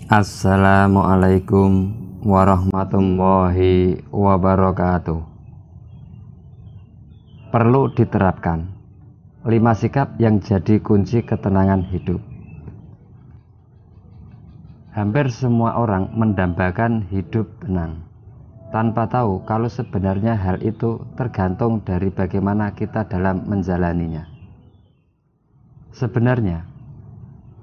Assalamualaikum warahmatullahi wabarakatuh. Perlu diterapkan 5 sikap yang jadi kunci ketenangan hidup. Hampir semua orang mendambakan hidup tenang, tanpa tahu kalau sebenarnya hal itu tergantung dari bagaimana kita dalam menjalaninya. Sebenarnya,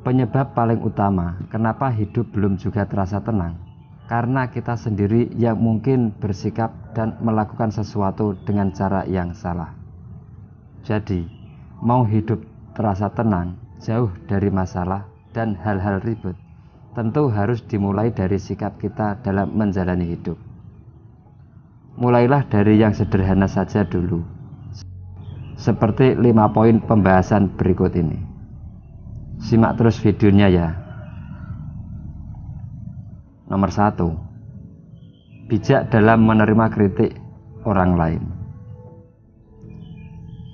penyebab paling utama kenapa hidup belum juga terasa tenang, karena kita sendiri yang mungkin bersikap dan melakukan sesuatu dengan cara yang salah. Jadi, mau hidup terasa tenang, jauh dari masalah dan hal-hal ribet, tentu harus dimulai dari sikap kita dalam menjalani hidup. Mulailah dari yang sederhana saja dulu, seperti 5 poin pembahasan berikut ini. Simak terus videonya ya. Nomor 1, bijak dalam menerima kritik orang lain.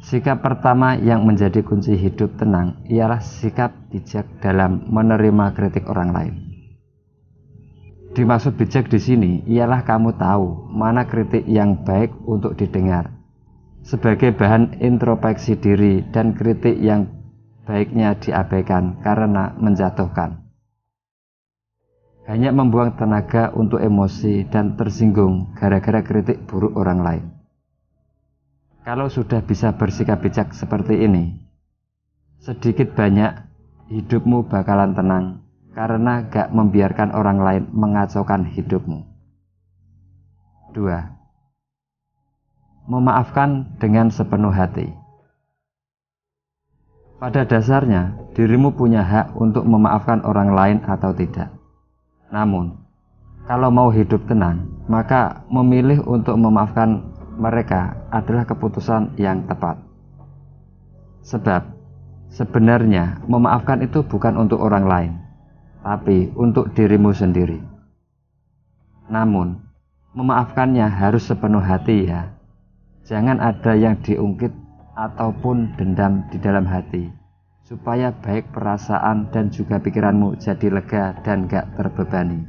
Sikap pertama yang menjadi kunci hidup tenang ialah sikap bijak dalam menerima kritik orang lain. Dimaksud bijak di sini ialah kamu tahu mana kritik yang baik untuk didengar sebagai bahan introspeksi diri dan kritik yang baiknya diabaikan karena menjatuhkan. Hanya membuang tenaga untuk emosi dan tersinggung gara-gara kritik buruk orang lain. Kalau sudah bisa bersikap bijak seperti ini, sedikit banyak hidupmu bakalan tenang karena gak membiarkan orang lain mengacaukan hidupmu. 2. Memaafkan dengan sepenuh hati. Pada dasarnya, dirimu punya hak untuk memaafkan orang lain atau tidak. Namun, kalau mau hidup tenang, maka memilih untuk memaafkan mereka adalah keputusan yang tepat. Sebab, sebenarnya memaafkan itu bukan untuk orang lain, tapi untuk dirimu sendiri. Namun, memaafkannya harus sepenuh hati ya. Jangan ada yang diungkit ataupun dendam di dalam hati, supaya baik perasaan dan juga pikiranmu jadi lega dan gak terbebani.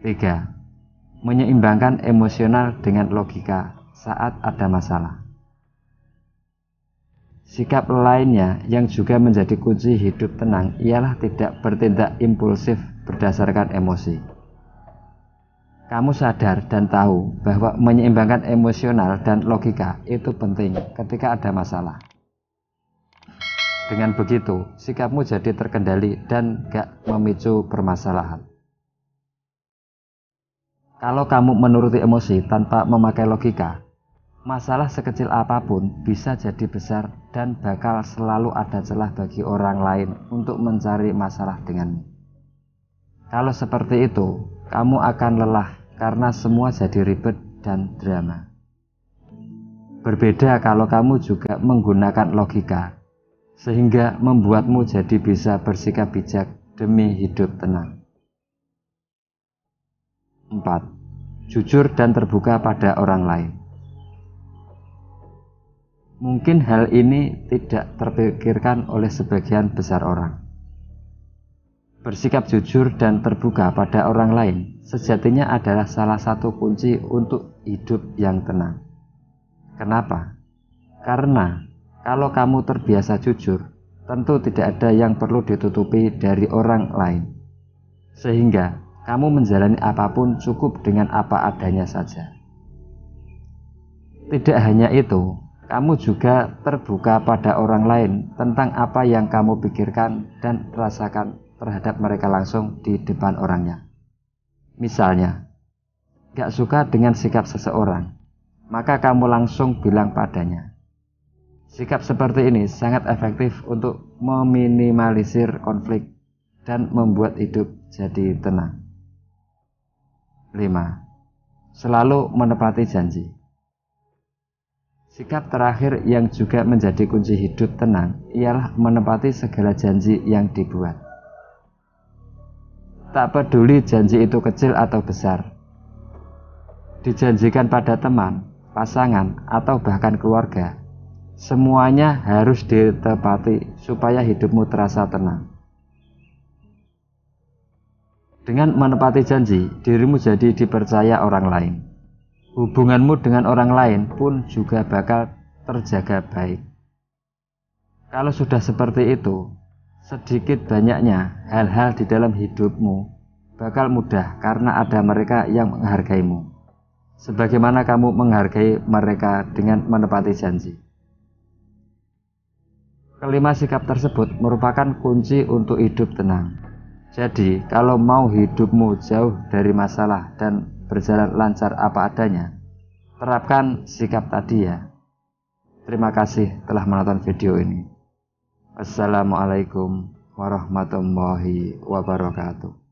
3. Menyeimbangkan emosional dengan logika saat ada masalah. Sikap lainnya yang juga menjadi kunci hidup tenang ialah tidak bertindak impulsif berdasarkan emosi. Kamu sadar dan tahu bahwa menyeimbangkan emosional dan logika itu penting ketika ada masalah. Dengan begitu, sikapmu jadi terkendali dan gak memicu permasalahan. Kalau kamu menuruti emosi tanpa memakai logika, masalah sekecil apapun bisa jadi besar dan bakal selalu ada celah bagi orang lain untuk mencari masalah denganmu. Kalau seperti itu, kamu akan lelah karena semua jadi ribet dan drama. Berbeda kalau kamu juga menggunakan logika, sehingga membuatmu jadi bisa bersikap bijak demi hidup tenang. 4. Jujur dan terbuka pada orang lain. Mungkin hal ini tidak terpikirkan oleh sebagian besar orang. Bersikap jujur dan terbuka pada orang lain sejatinya adalah salah satu kunci untuk hidup yang tenang. Kenapa? Karena kalau kamu terbiasa jujur, tentu tidak ada yang perlu ditutupi dari orang lain. Sehingga kamu menjalani apapun cukup dengan apa adanya saja. Tidak hanya itu, kamu juga terbuka pada orang lain tentang apa yang kamu pikirkan dan rasakan terhadap mereka langsung di depan orangnya. Misalnya, gak suka dengan sikap seseorang, maka kamu langsung bilang padanya. Sikap seperti ini sangat efektif untuk meminimalisir konflik dan membuat hidup jadi tenang. 5. Selalu menepati janji. Sikap terakhir yang juga menjadi kunci hidup tenang ialah menepati segala janji yang dibuat. Tak peduli janji itu kecil atau besar, dijanjikan pada teman, pasangan, atau bahkan keluarga, semuanya harus ditepati supaya hidupmu terasa tenang. Dengan menepati janji, dirimu jadi dipercaya orang lain. Hubunganmu dengan orang lain pun juga bakal terjaga baik. Kalau sudah seperti itu, sedikit banyaknya hal-hal di dalam hidupmu bakal mudah karena ada mereka yang menghargaimu. Sebagaimana kamu menghargai mereka dengan menepati janji. Kelima sikap tersebut merupakan kunci untuk hidup tenang. Jadi, kalau mau hidupmu jauh dari masalah dan berjalan lancar apa adanya, terapkan sikap tadi ya. Terima kasih telah menonton video ini. Wassalamualaikum warahmatullahi wabarakatuh.